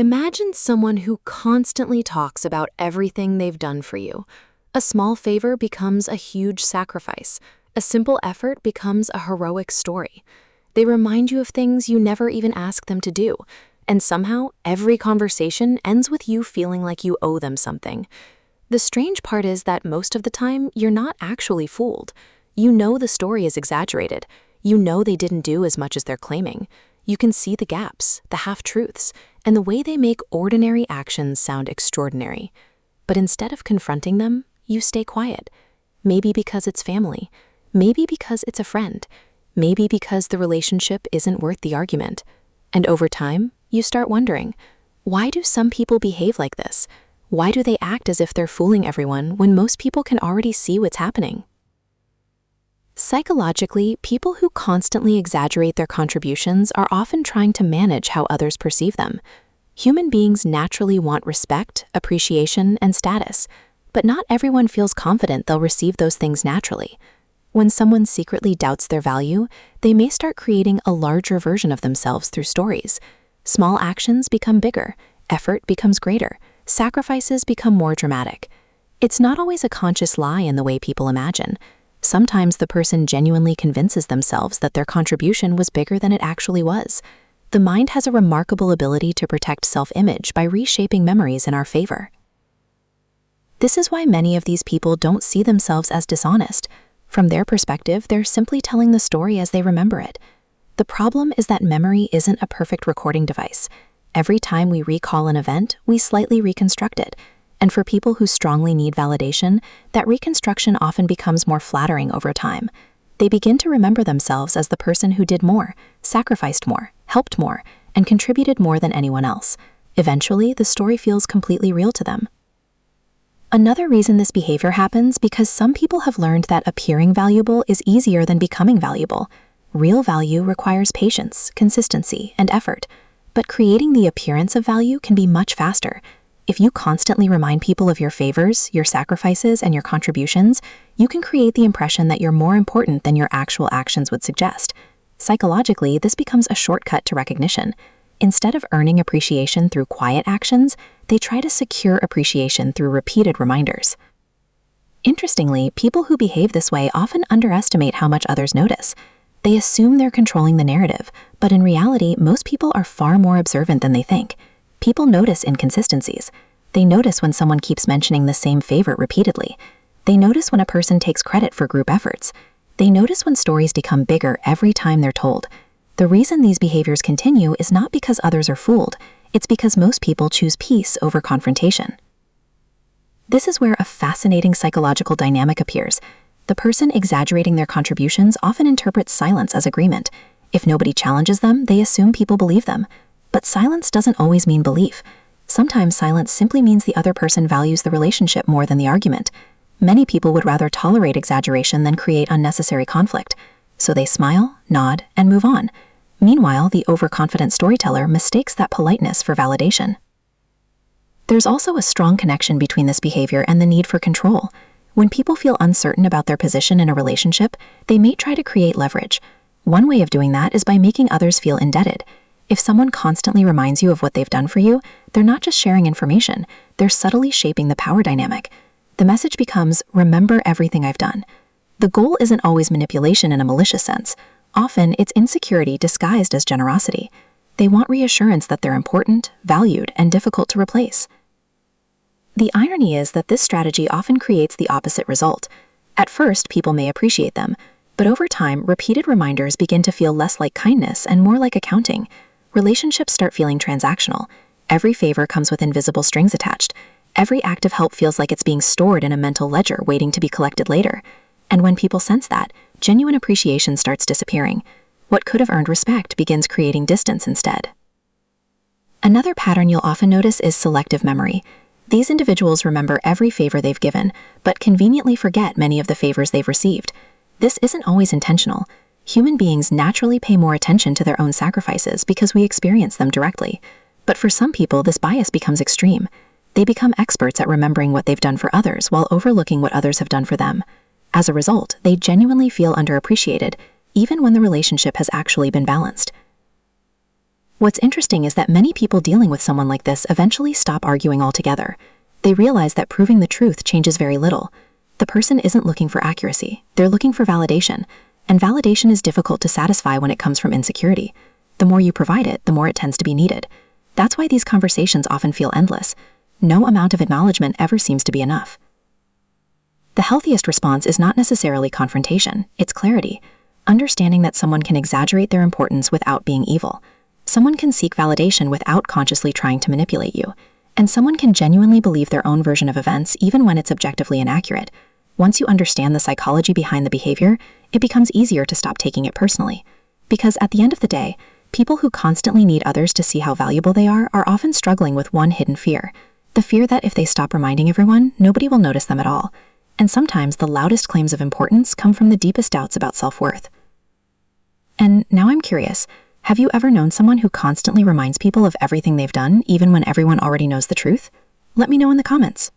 Imagine someone who constantly talks about everything they've done for you. A small favor becomes a huge sacrifice. A simple effort becomes a heroic story. They remind you of things you never even asked them to do, and somehow every conversation ends with you feeling like you owe them something. The strange part is that most of the time, you're not actually fooled. You know the story is exaggerated. You know they didn't do as much as they're claiming. You can see the gaps, the half-truths, and the way they make ordinary actions sound extraordinary. But instead of confronting them, you stay quiet. Maybe because it's family. Maybe because it's a friend. Maybe because the relationship isn't worth the argument. And over time, you start wondering, why do some people behave like this? Why do they act as if they're fooling everyone when most people can already see what's happening? Psychologically, people who constantly exaggerate their contributions are often trying to manage how others perceive them. Human beings naturally want respect, appreciation, and status, but not everyone feels confident they'll receive those things naturally. When someone secretly doubts their value, they may start creating a larger version of themselves through stories. Small actions become bigger, effort becomes greater, sacrifices become more dramatic. It's not always a conscious lie in the way people imagine. Sometimes the person genuinely convinces themselves that their contribution was bigger than it actually was. The mind has a remarkable ability to protect self-image by reshaping memories in our favor. This is why many of these people don't see themselves as dishonest. From their perspective, they're simply telling the story as they remember it. The problem is that memory isn't a perfect recording device. Every time we recall an event, we slightly reconstruct it. And for people who strongly need validation, that reconstruction often becomes more flattering over time. They begin to remember themselves as the person who did more, sacrificed more, helped more, and contributed more than anyone else. Eventually, the story feels completely real to them. Another reason this behavior happens because some people have learned that appearing valuable is easier than becoming valuable. Real value requires patience, consistency, and effort. But creating the appearance of value can be much faster. If you constantly remind people of your favors, your sacrifices, and your contributions, you can create the impression that you're more important than your actual actions would suggest. Psychologically, this becomes a shortcut to recognition. Instead of earning appreciation through quiet actions, they try to secure appreciation through repeated reminders. Interestingly, people who behave this way often underestimate how much others notice. They assume they're controlling the narrative, but in reality, most people are far more observant than they think. People notice inconsistencies. They notice when someone keeps mentioning the same favor repeatedly. They notice when a person takes credit for group efforts. They notice when stories become bigger every time they're told. The reason these behaviors continue is not because others are fooled. It's because most people choose peace over confrontation. This is where a fascinating psychological dynamic appears. The person exaggerating their contributions often interprets silence as agreement. If nobody challenges them, they assume people believe them. But silence doesn't always mean belief. Sometimes silence simply means the other person values the relationship more than the argument. Many people would rather tolerate exaggeration than create unnecessary conflict. So they smile, nod, and move on. Meanwhile, the overconfident storyteller mistakes that politeness for validation. There's also a strong connection between this behavior and the need for control. When people feel uncertain about their position in a relationship, they may try to create leverage. One way of doing that is by making others feel indebted. If someone constantly reminds you of what they've done for you, they're not just sharing information, they're subtly shaping the power dynamic. The message becomes, remember everything I've done. The goal isn't always manipulation in a malicious sense. Often, it's insecurity disguised as generosity. They want reassurance that they're important, valued, and difficult to replace. The irony is that this strategy often creates the opposite result. At first, people may appreciate them, but over time, repeated reminders begin to feel less like kindness and more like accounting. Relationships start feeling transactional. Every favor comes with invisible strings attached. Every act of help feels like it's being stored in a mental ledger waiting to be collected later. And when people sense that, genuine appreciation starts disappearing. What could have earned respect begins creating distance instead. Another pattern you'll often notice is selective memory. These individuals remember every favor they've given, but conveniently forget many of the favors they've received. This isn't always intentional. Human beings naturally pay more attention to their own sacrifices because we experience them directly. But for some people, this bias becomes extreme. They become experts at remembering what they've done for others while overlooking what others have done for them. As a result, they genuinely feel underappreciated, even when the relationship has actually been balanced. What's interesting is that many people dealing with someone like this eventually stop arguing altogether. They realize that proving the truth changes very little. The person isn't looking for accuracy, they're looking for validation, and validation is difficult to satisfy when it comes from insecurity. The more you provide it, the more it tends to be needed. That's why these conversations often feel endless. No amount of acknowledgement ever seems to be enough. The healthiest response is not necessarily confrontation, it's clarity. Understanding that someone can exaggerate their importance without being evil. Someone can seek validation without consciously trying to manipulate you. And someone can genuinely believe their own version of events even when it's objectively inaccurate. Once you understand the psychology behind the behavior, it becomes easier to stop taking it personally. Because at the end of the day, people who constantly need others to see how valuable they are often struggling with one hidden fear. The fear that if they stop reminding everyone, nobody will notice them at all. And sometimes the loudest claims of importance come from the deepest doubts about self-worth. And now I'm curious, have you ever known someone who constantly reminds people of everything they've done, even when everyone already knows the truth? Let me know in the comments.